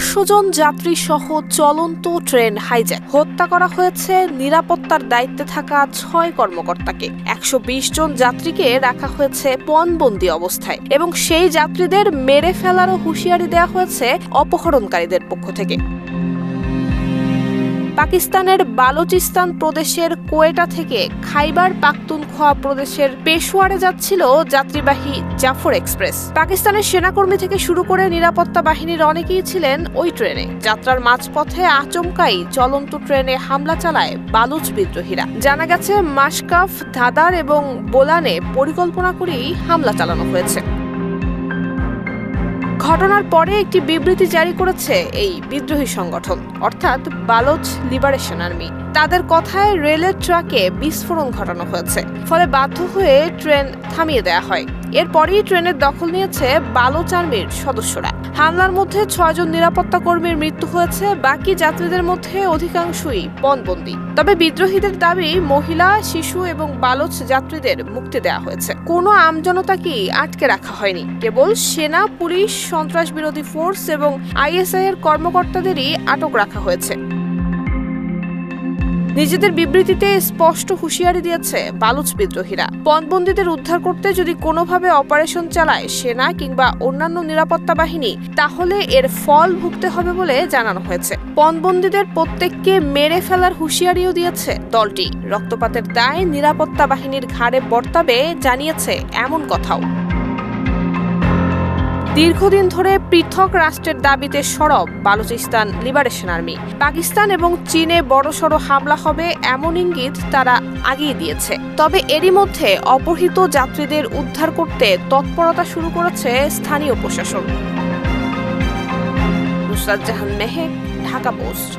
500 জন যাত্রী সহ চলন্ত ট্রেন হাইজ্যাক, হত্যা করা হয়েছে নিরাপত্তার দায়িত্বে থাকা 6 কর্মকর্তাকে। 120 জন যাত্রীকে রাখা হয়েছে পণবন্দি অবস্থায় এবং সেই যাত্রীদের মেরে ফেলারও হুঁশিয়ারি দেওয়া হয়েছে অপহরণকারীদের পক্ষ থেকে। পাকিস্তানের বালুচিস্তান প্রদেশের কোয়েটা থেকে খাইবার পাখতুনখোয়া প্রদেশের পেশোয়ারে যাচ্ছিল যাত্রীবাহী জাফর এক্সপ্রেস। পাকিস্তানের সেনাকর্মী থেকে শুরু করে নিরাপত্তা বাহিনীর অনেকেই ছিলেন ওই ট্রেনে। যাত্রার মাঝপথে আচমকাই চলন্ত ট্রেনে হামলা চালায় বালুচ বিদ্রোহীরা। জানা গেছে মাশকাফ, ধাদার এবং বোলানে পরিকল্পনা করেই হামলা চালানো হয়েছে। ঘটনার পরে একটি বিবৃতি জারি করেছে এই বিদ্রোহী সংগঠন, অর্থাৎ বালোচ লিবারেশন আর্মি। তাদের কথায় রেলের ট্রাকে বিস্ফোরণ ঘটানো হয়েছে, ফলে বাধ্য হয়ে ট্রেন থামিয়ে দেওয়া হয়। এরপরই ট্রেনের দখল নিয়েছে বালোচ আর্মির সদস্যরা। হামলার মধ্যে 6 জন নিরাপত্তা কর্মীর মৃত্যু হয়েছে, বাকি যাত্রীদের মধ্যে অধিকাংশই পণবন্দি। তবে বিদ্রোহীদের দাবি মহিলা, শিশু এবং বালোচ যাত্রীদের মুক্তি দেওয়া হয়েছে। কোনো আমজনতাকেই আটকে রাখা হয়নি, কেবল সেনা, পুলিশ, সন্ত্রাস বিরোধী ফোর্স এবং আইএসআই এর কর্মকর্তাদেরই আটক রাখা হয়েছে। নিজেদের বিবৃতিতে স্পষ্ট হুঁশিয়ারি দিয়েছে বালুচ বিদ্রোহীরা, পণবন্দীদের উদ্ধার করতে যদি কোনোভাবে অপারেশন চালায় সেনা কিংবা অন্যান্য নিরাপত্তা বাহিনী, তাহলে এর ফল ভুগতে হবে বলে জানানো হয়েছে। পণবন্দীদের প্রত্যেককে মেরে ফেলার হুঁশিয়ারিও দিয়েছে দলটি। রক্তপাতের দায় নিরাপত্তা বাহিনীর ঘাড়ে বর্তাবে জানিয়েছে এমন কথাও। দীর্ঘদিন ধরে পৃথক রাষ্ট্রের দাবিতে সরব বালুচিস্তান লিবারেশন আর্মি। পাকিস্তান এবং চীনে বড়সড় হামলা হবে এমন ইঙ্গিত তারা আগেই দিয়েছে। তবে এরই মধ্যে অপহৃত যাত্রীদের উদ্ধার করতে তৎপরতা শুরু করেছে স্থানীয় প্রশাসন। নুসরাত জাহান মেহেক, ঢাকা পোস্ট।